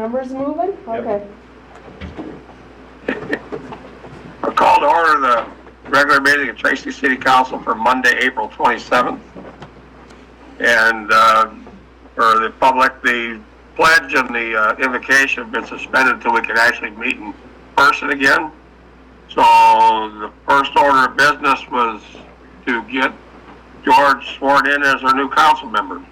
Numbers moving? Okay. I'll call to order the regular meeting of Tracy City Council for Monday, April 27th. And for the public, the pledge and the invocation have been suspended until we can actually meet in person again. So the first order of business was to get George sworn in as our new council member.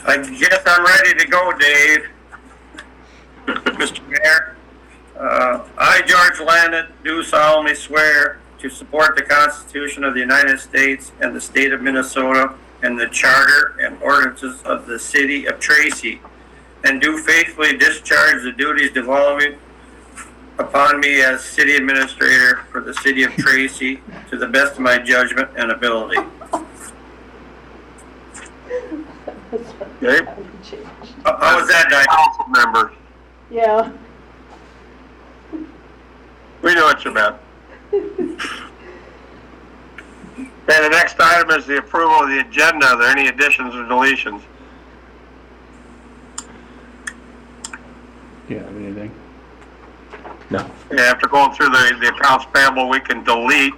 I guess I'm ready to go, Dave. Mr. Mayor, I, George Landon, do solemnly swear to support the Constitution of the United States and the state of Minnesota and the charter and ordinances of the city of Tracy, and do faithfully discharge the duties devolving upon me as city administrator for the city of Tracy to the best of my judgment and ability. Okay. How was that, Diane? Council member. Yeah. We know what you meant. Okay, the next item is the approval of the agenda. Are there any additions or deletions? Yeah, anything? Yeah, after going through the accounts payable, we can delete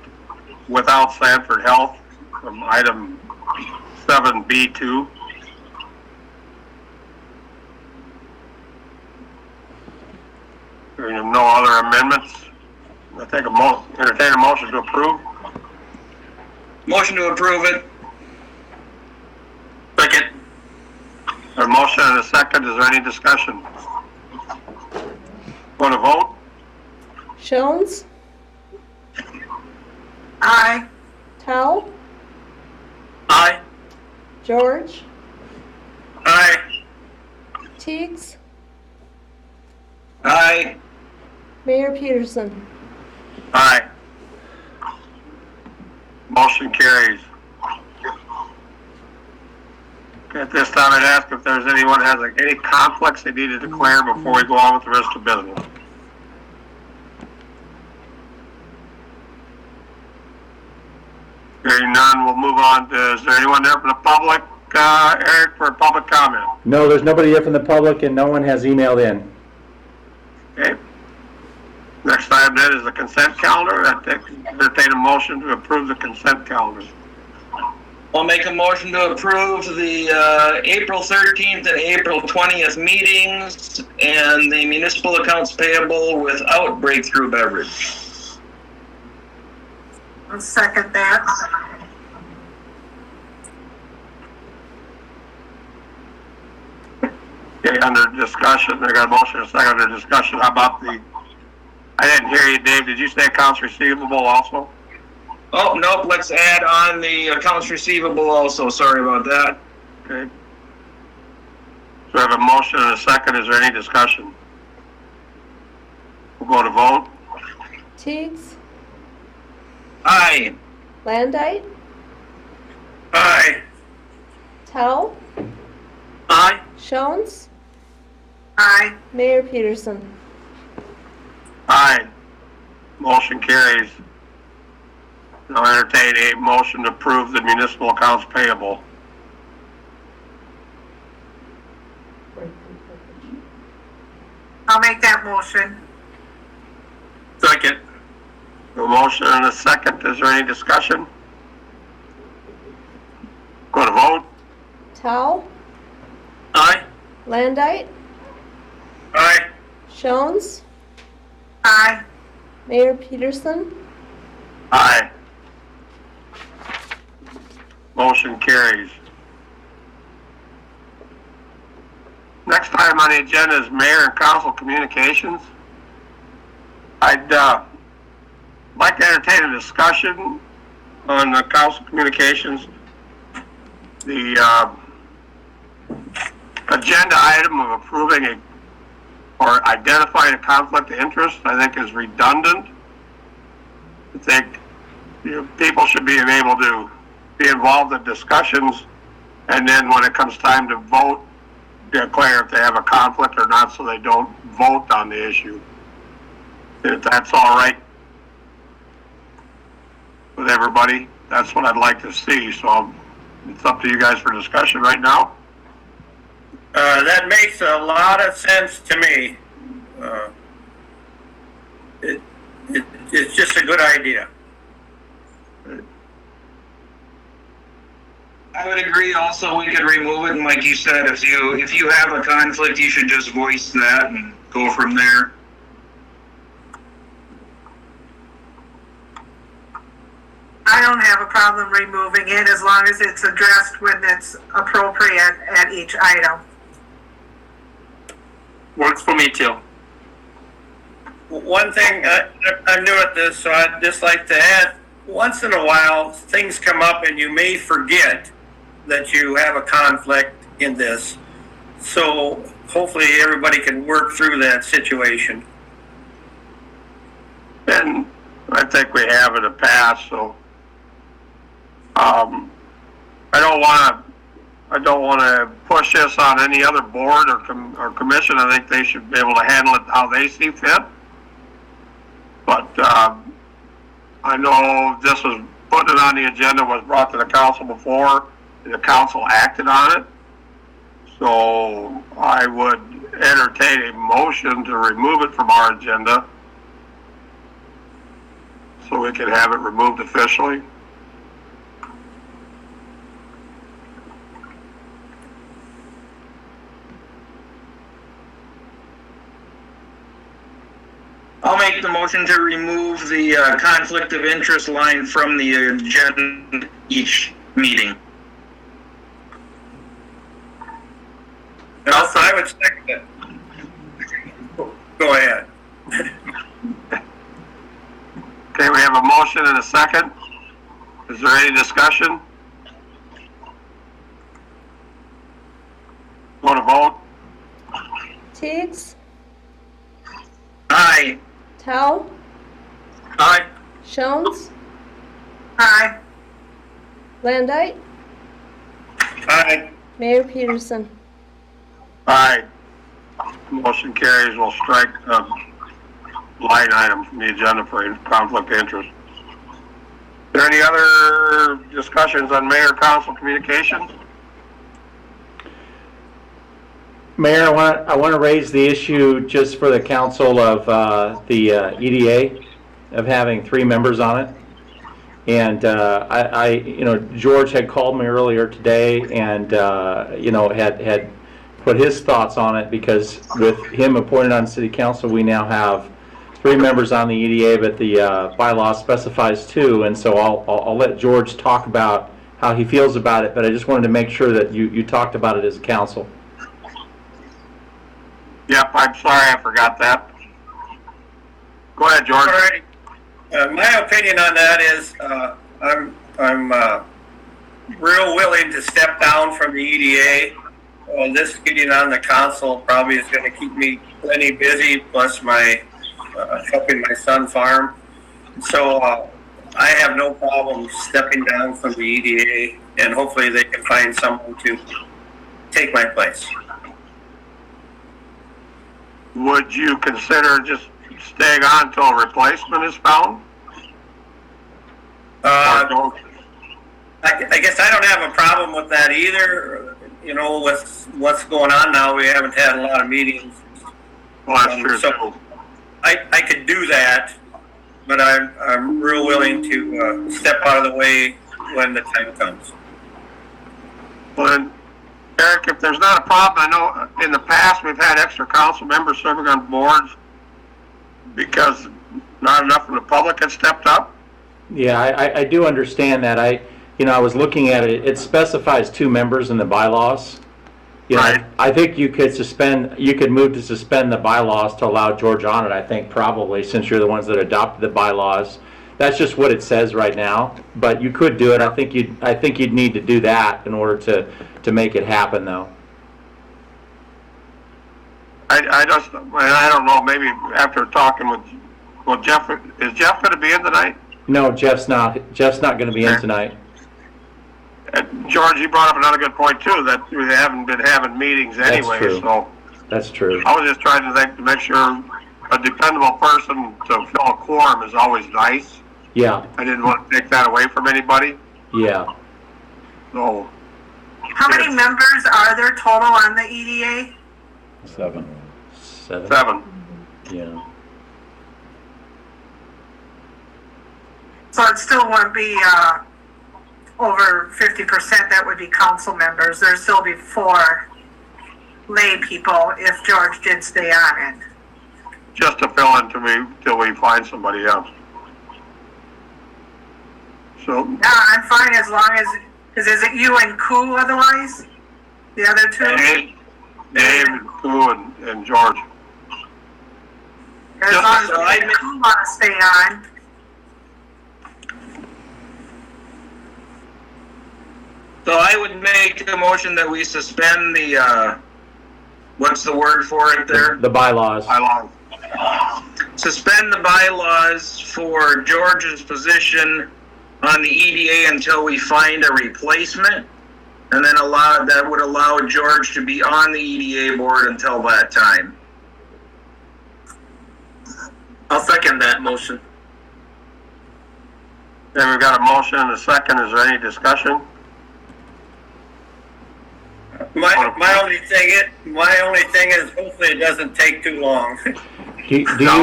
without Sanford Health from item 7B2. There are no other amendments. I take entertain a motion to approve. Motion to approve it. Second. A motion and a second. Is there any discussion? Want to vote? Jones? Aye. Towle? Aye. George? Aye. Teagues? Aye. Mayor Peterson? Aye. Motion carries. At this time, I'd ask if there's anyone that has any conflicts they need to declare before we go on with the rest of business. Hearing none, we'll move on to, is there anyone there from the public, Eric, for public comment? No, there's nobody here from the public and no one has emailed in. Okay. Next item then is the consent calendar. I entertain a motion to approve the consent calendar. I'll make a motion to approve the April 13th and April 20th meetings and the municipal accounts payable without breakthrough beverage. I'll second that. Okay, under discussion, I got a motion and a second under discussion. How about I didn't hear you, Dave. Did you say accounts receivable also? Oh, nope, let's add on the accounts receivable also. Sorry about that. Okay. So I have a motion and a second. Is there any discussion? We'll go to vote. Teagues? Aye. Landite? Aye. Towle? Aye. Jones? Aye. Mayor Peterson? Aye. Motion carries. I'll entertain a motion to approve the municipal accounts payable. I'll make that motion. Second. A motion and a second. Is there any discussion? Go to vote. Towle? Aye. Landite? Aye. Jones? Aye. Mayor Peterson? Aye. Motion carries. Next item on the agenda is mayor and council communications. I'd like to entertain a discussion on the council communications. The agenda item of approving or identifying a conflict of interest, I think, is redundant. I think people should be able to be involved in discussions, and then when it comes time to vote, declare if they have a conflict or not, so they don't vote on the issue. If that's all right with everybody, that's what I'd like to see. So it's up to you guys for discussion right now. That makes a lot of sense to me. It's just a good idea. I would agree also we could remove it, and like you said, if you have a conflict, you should just voice that and go from there. I don't have a problem removing it as long as it's addressed when it's appropriate at each item. Works for me too. One thing, I'm new at this, so I'd just like to add, once in a while, things come up and you may forget that you have a conflict in this. So hopefully everybody can work through that situation. And I think we have in the past, so I don't want to push this on any other board or commission. I think they should be able to handle it how they see fit. But I know this was putting it on the agenda, was brought to the council before, and the council acted on it. So I would entertain a motion to remove it from our agenda so we can have it removed officially. I'll make the motion to remove the conflict of interest line from the agenda each meeting. I would second it. Go ahead. Okay, we have a motion and a second. Is there any discussion? Want to vote? Teigs, Aye. Tao, Aye. Jones, Aye. Landite, Aye. Mayor Peterson. Aye. Motion carries. We'll strike the line item from the agenda for conflict of interest. Are there any other discussions on mayor council communications? Mayor, I want to raise the issue just for the council of the EDA of having 3 members on it. And George had called me earlier today and had put his thoughts on it, because with him appointed on city council, we now have 3 members on the EDA, but the bylaw specifies 2. And so I'll let George talk about how he feels about it, but I just wanted to make sure that you talked about it as a council. Yep, I'm sorry, I forgot that. Go ahead, George. All righty. My opinion on that is, I'm real willing to step down from the EDA. This getting on the council probably is going to keep me plenty busy, plus my helping my son farm. So I have no problem stepping down from the EDA, and hopefully they can find someone to take my place. Would you consider just staying on until a replacement is found? I guess I don't have a problem with that either. You know, with what's going on now, we haven't had a lot of meetings. Well, that's true. So I could do that, but I'm real willing to step out of the way when the time comes. Well, then, Eric, if there's not a problem, I know in the past we've had extra council members serving on boards because not enough from the public had stepped up. Yeah, I do understand that. I was looking at it. It specifies 2 members in the bylaws. Right. I think you could move to suspend the bylaws to allow George on it, I think, probably, since you're the ones that adopted the bylaws. That's just what it says right now, but you could do it. I think you'd need to do that in order to make it happen, though. I don't know, maybe after talking with Jeff, is Jeff going to be in tonight? No, Jeff's not going to be in tonight. George, you brought up another good point too, that we haven't been having meetings anyway. That's true. So That's true. I was just trying to think to make sure a dependable person to fill a quorum is always nice. Yeah, I didn't want to take that away from anybody. yeah. So How many members are there total on the EDA? 7. 7. Yeah. So it still wouldn't be, over 50% that would be council members. There'd still be 4 lay people if George did stay on it. Just to fill in till we find somebody else. So, Yeah, I'm fine as long as, cause is it you and Koo otherwise? The other 2? Dave, Koo, and George. As Just long as so I me and Koo wanna stay on. So I would make a motion that we suspend the, what's the word for it there? The bylaws. Suspend the bylaws for George's position on the EDA until we find a replacement. And then that would allow George to be on the EDA board until that time. I'll second that motion. Then we've got a motion and a second. Is there any discussion? My only thing is hopefully it doesn't take too long.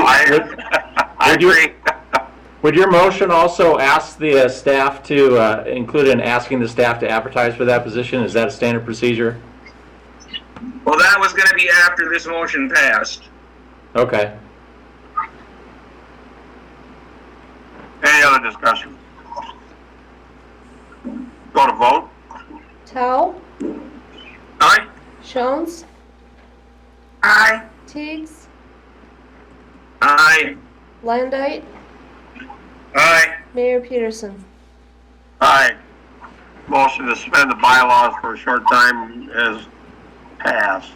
I agree. Would your motion also ask the staff to, include in asking the staff to advertise for that position? Is that a standard procedure? Well, that was gonna be after this motion passed. Okay. Any other discussion? Go to vote. Tao, Aye. Jones, Aye. Teigs, Aye. Landite, Aye. Mayor Peterson. Aye. Motion to suspend the bylaws for a short time is passed.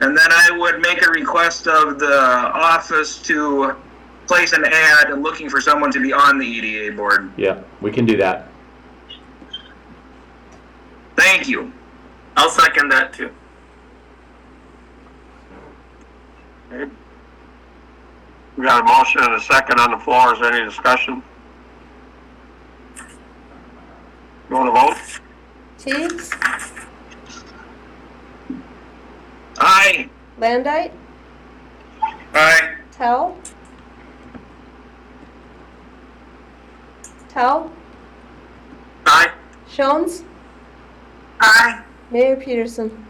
And then I would make a request of the office to place an ad looking for someone to be on the EDA board. Yeah, we can do that. Thank you. I'll second that too. Okay. We got a motion and a second on the floor. Is there any discussion? You want to vote? Teigs, Aye. Landite, Aye. Tao, Aye. Jones, Aye. Mayor Peterson.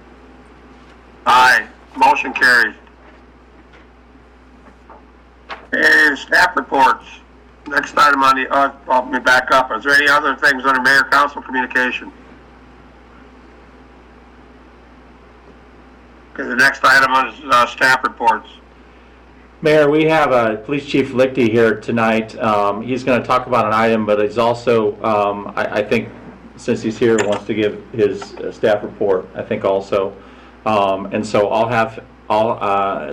Aye. Motion carries. And staff reports. Next item on the, let me back up. Is there any other things under mayor council communication? Okay, the next item is staff reports. Mayor, we have Police Chief Lichty here tonight. He's going to talk about an item, but he's also, I think, since he's here, wants to give his staff report, I think also. And so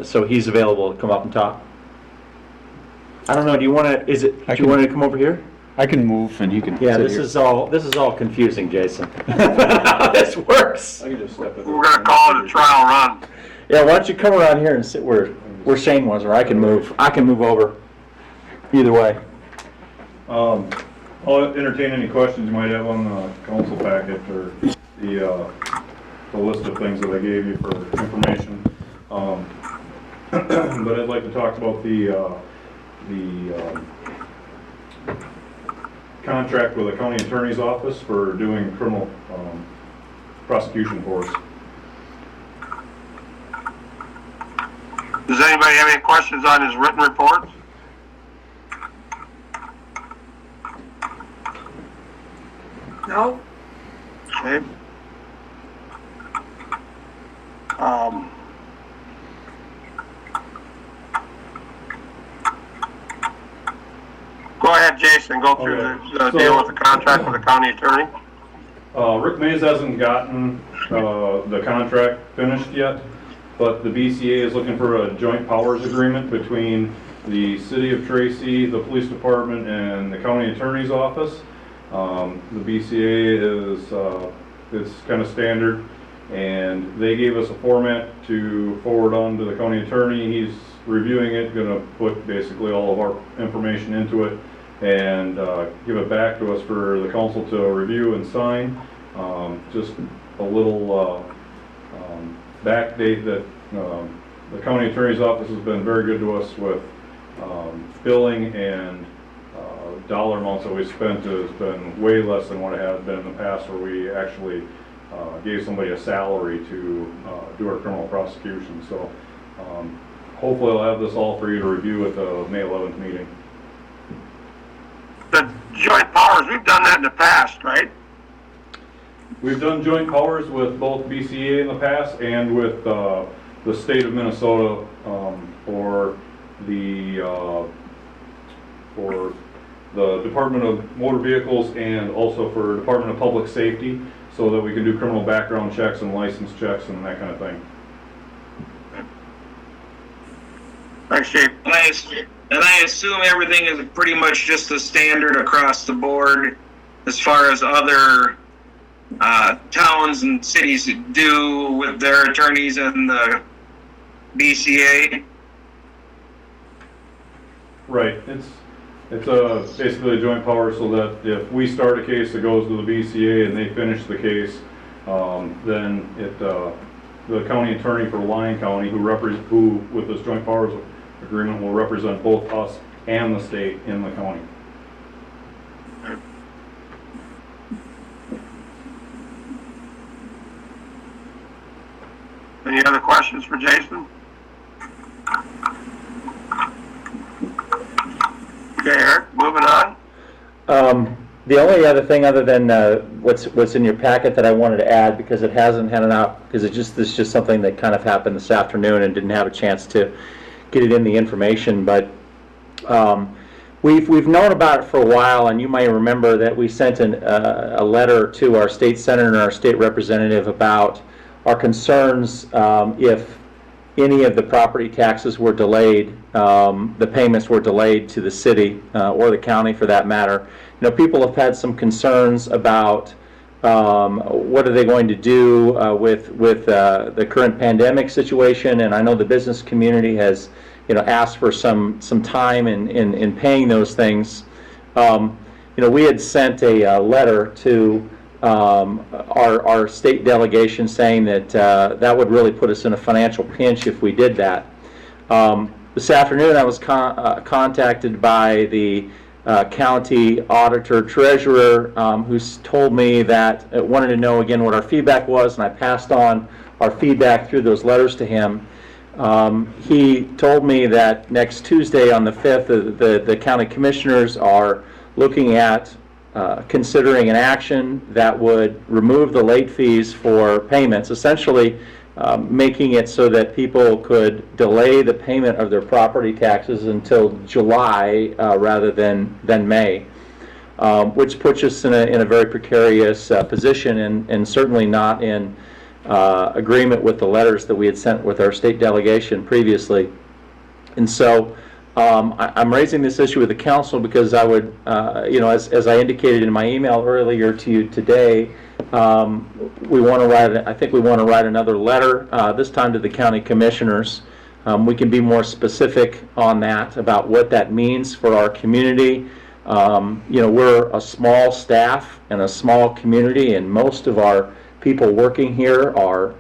so he's available to come up and talk. I don't know, do you want to, do you want to come over here? I can move and you can Yeah, sit this here. is all confusing, Jason. How this works. I can just step in. We're gonna call it a trial run. Yeah, why don't you come around here and sit where Shane was, or I can move over. Either way. I'll entertain any questions you might have on the council packet or the list of things that I gave you for information. But I'd like to talk about the contract with the county attorney's office for doing criminal prosecution for us. Does anybody have any questions on his written report? No? Okay. Go ahead, Jason, go through the deal with the contract with the county attorney. Rick Mays hasn't gotten the contract finished yet, but the BCA is looking for a joint powers agreement between the city of Tracy, the police department, and the county attorney's office. The BCA is kind of standard, and they gave us a format to forward on to the county attorney. He's reviewing it, going to put basically all of our information into it and give it back to us for the council to review and sign. Just a little backdate that the county attorney's office has been very good to us with billing, and dollar amounts that we spent has been way less than what it had been in the past, where we actually gave somebody a salary to do our criminal prosecution. So hopefully I'll have this all for you to review at the May 11th meeting. The joint powers, we've done that in the past, right? We've done joint powers with both BCA in the past and with the state of Minnesota for the Department of Motor Vehicles and also for Department of Public Safety, so that we can do criminal background checks and license checks and that kind of thing. Thanks, Chief. And I assume everything is pretty much just the standard across the board as far as other towns and cities do with their attorneys and the BCA. Right. It's basically a joint power, so that if we start a case that goes to the BCA and they finish the case, then the county attorney for Lyon County, who with this joint powers agreement will represent both us and the state in the county. Any other questions for Jason? Okay, Eric, moving on. The only other thing other than what's in your packet that I wanted to add, because it hasn't had because this is just something that kind of happened this afternoon and didn't have a chance to get it in the information, but we've known about it for a while, and you might remember that we sent a letter to our state senator and our state representative about our concerns if any of the property taxes were delayed, the payments were delayed to the city or the county for that matter. You know, people have had some concerns about what are they going to do with the current pandemic situation, and I know the business community has, you know, asked for some time in paying those things. You know, we had sent a letter to our state delegation saying that that would really put us in a financial pinch if we did that. This afternoon I was contacted by the county auditor treasurer who's told me that wanted to know again what our feedback was, and I passed on our feedback through those letters to him. He told me that next Tuesday on the 5th the county commissioners are looking at considering an action that would remove the late fees for payments, essentially making it so that people could delay the payment of their property taxes until July rather than May, which puts us in a very precarious position, and certainly not in agreement with the letters that we had sent with our state delegation previously. And so I'm raising this issue with the council because I would, you know, as I indicated in my email earlier to you today, we want to write, I think we want to write another letter, this time to the county commissioners. We can be more specific on that, about what that means for our community. You know, we're a small staff and a small community, and most of our people working here are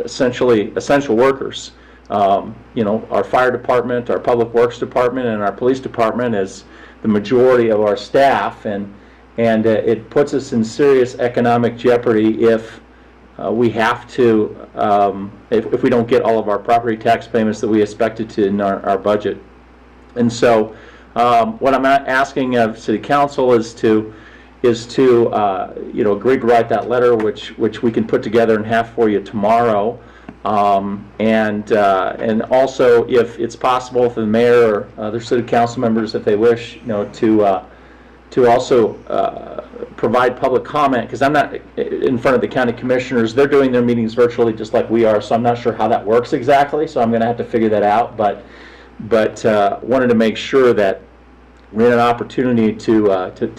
essentially essential workers. You know, our fire department, our public works department, and our police department is the majority of our staff, and it puts us in serious economic jeopardy if we have to, if we don't get all of our property tax payments that we expected to in our budget. And so what I'm asking of City Council is to you know, agree to write that letter, which we can put together and have for you tomorrow. And also, if it's possible for the mayor or other city council members, if they wish, you know, to also provide public comment, because I'm not in front of the county commissioners. They're doing their meetings virtually just like we are, so I'm not sure how that works exactly, so I'm going to have to figure that out, but wanted to make sure that we had an opportunity to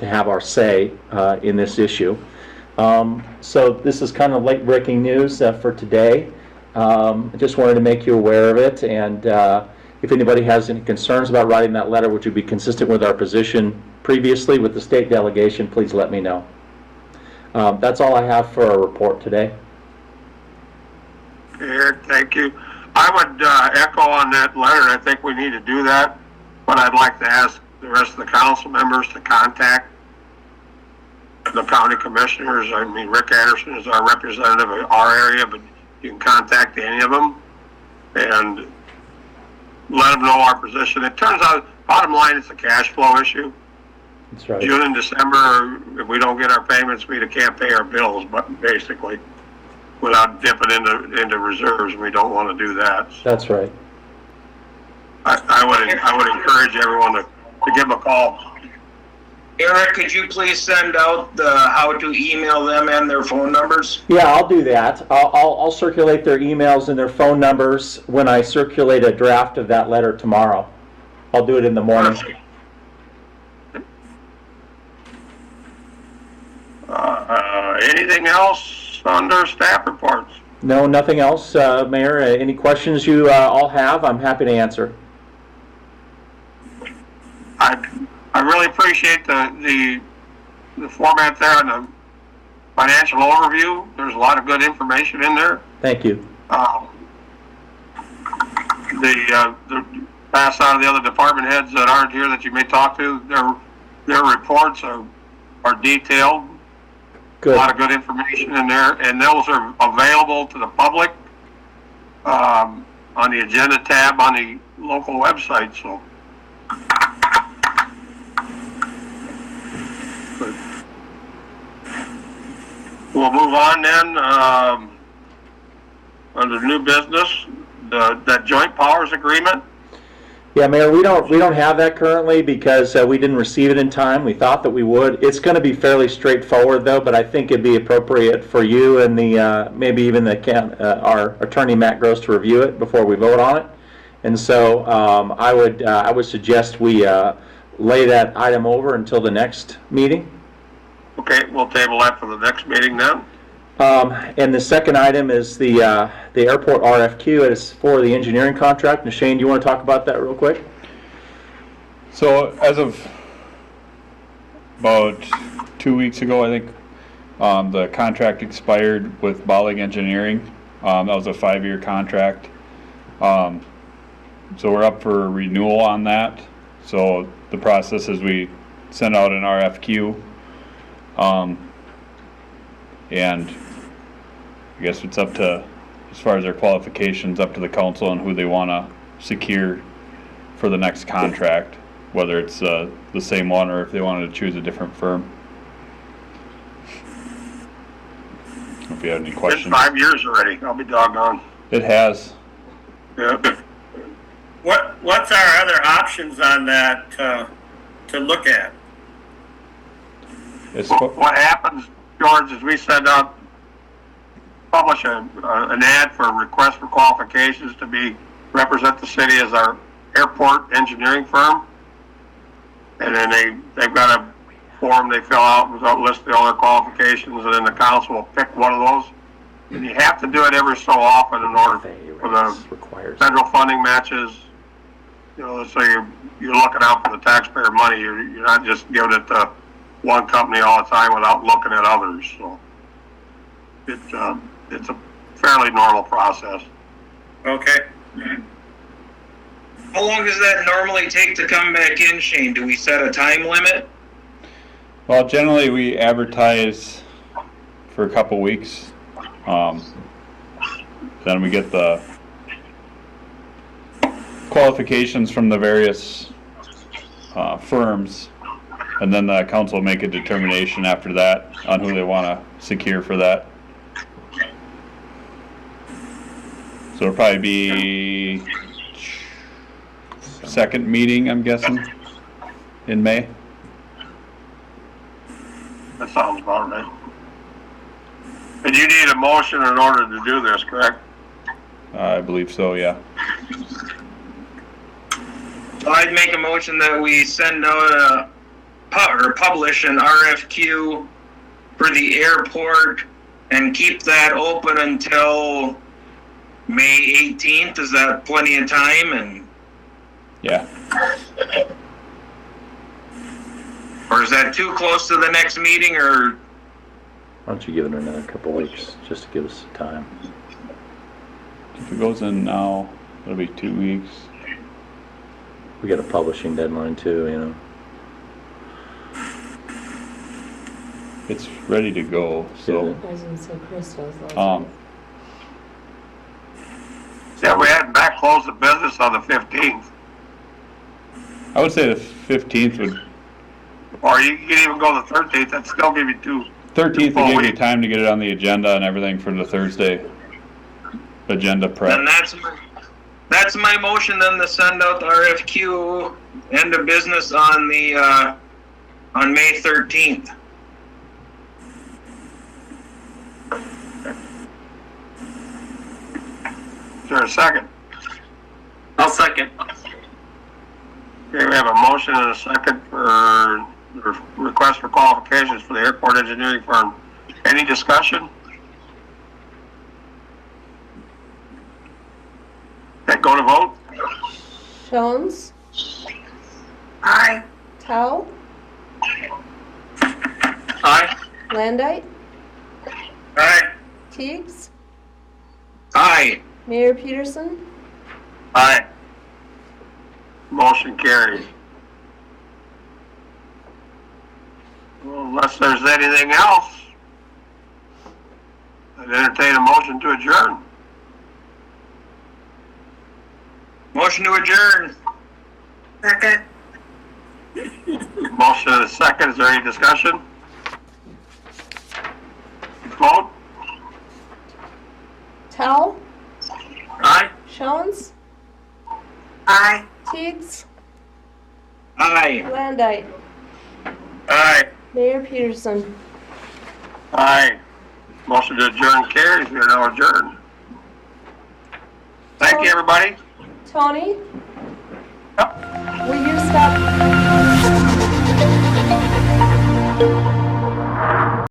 have our say in this issue. So this is kind of late breaking news for today. I just wanted to make you aware of it, and if anybody has any concerns about writing that letter, which would be consistent with our position previously with the state delegation, please let me know. That's all I have for a report today. Eric, thank you. I would echo on that letter. I think we need to do that, but I'd like to ask the rest of the council members to contact the county commissioners. I mean, Rick Anderson is our representative of our area, but you can contact any of them and let them know our position. It turns out, bottom line, it's a cash flow issue. That's right. June and December, if we don't get our payments, we can't pay our bills, but basically, without dipping into reserves, we don't want to do that. So That's right. I would encourage everyone to give them a call. Eric, could you please send out the how to email them and their phone numbers? Yeah, I'll do that. I'll circulate their emails and their phone numbers when I circulate a draft of that letter tomorrow. I'll do it in the morning. Anything else under staff reports? No, nothing else, Mayor. Any questions you all have, I'm happy to answer. I really appreciate the format there and the financial overview. There's a lot of good information in there. Thank you. The pass out of the other department heads that aren't here that you may talk to, their reports are detailed. Good. A lot of good information in there, and those are available to the public on the agenda tab on the local website. So, we'll move on then. Under new business, that joint powers agreement. Yeah, Mayor, we don't have that currently because we didn't receive it in time. We thought that we would. It's going to be fairly straightforward though, but I think it'd be appropriate for you and the maybe even our attorney Matt Gross to review it before we vote on it. And so I would suggest we lay that item over until the next meeting. Okay, We'll table that for the next meeting then. And the second item is the airport RFQ. It is for the engineering contract. And Shane, do you want to talk about that real quick? So as of about 2 weeks ago, I think, the contract expired with Bollig Engineering. That was a 5-year contract. So we're up for renewal on that. So the process is we send out an RFQ. And I guess it's up to, as far as their qualifications, up to the council and who they want to secure for the next contract, whether it's the same one or if they wanted to choose a different firm. If you have any questions. It's 5 years already. I'll be doggone. It has. Yeah. What's our other options on that to look at? It's What happens, George, is we send out, publish an ad for a request for qualifications to represent the city as our airport engineering firm. And then they've got a form they fill out and list all their qualifications, and then the council will pick one of those. And you have to do it every so often in order for the federal funding matches. You know, so you're looking out for the taxpayer money. You're not just giving it to one company all the time without looking at others. So it's a fairly normal process. Okay. How long does that normally take to come back in, Shane? Do we set a time limit? Well, generally we advertise for a couple weeks. Then we get the qualifications from the various firms, and then the council will make a determination after that on who they want to secure for that. So it'll probably be second meeting, I'm guessing, in May. That sounds about right. And you need a motion in order to do this, correct? I believe so, yeah. I'd make a motion that we send out or publish an RFQ for the airport and keep that open until May 18th. Is that plenty of time? And Yeah. or is that too close to the next meeting? Or don't you give it another couple weeks, just to give us time? If it goes in now, it'll be 2 weeks. We got a publishing deadline too, you know. It's ready to go, so, I was gonna say Crystal's last um, Yeah, we had back close the business on the 15th. I would say the 15th would, Or you can even go the 13th, that'd still give you 13th Well, would give you we- time to get it on the agenda and everything for the Thursday agenda prep. And that's my motion then to send out the RFQ end of business on the, on May 13th. Is there a second? I'll second. Okay, we have a motion and a second for the request for qualifications for the airport engineering firm. Any discussion? Okay, go to vote. Jones, Aye. Tao, Aye. Landite, Aye. Teigs, Aye. Mayor Peterson. Aye. Motion carries. Well, unless there's anything else, I'd entertain a motion to adjourn. Motion to adjourn. Second. Motion and a second. Is there any discussion? Vote. Tao, Aye. Jones, Aye. Teigs, Aye. Landite, Aye. Mayor Peterson. Aye. Motion to adjourn carries. We are now adjourned. Thank you, everybody. Tony, Yep.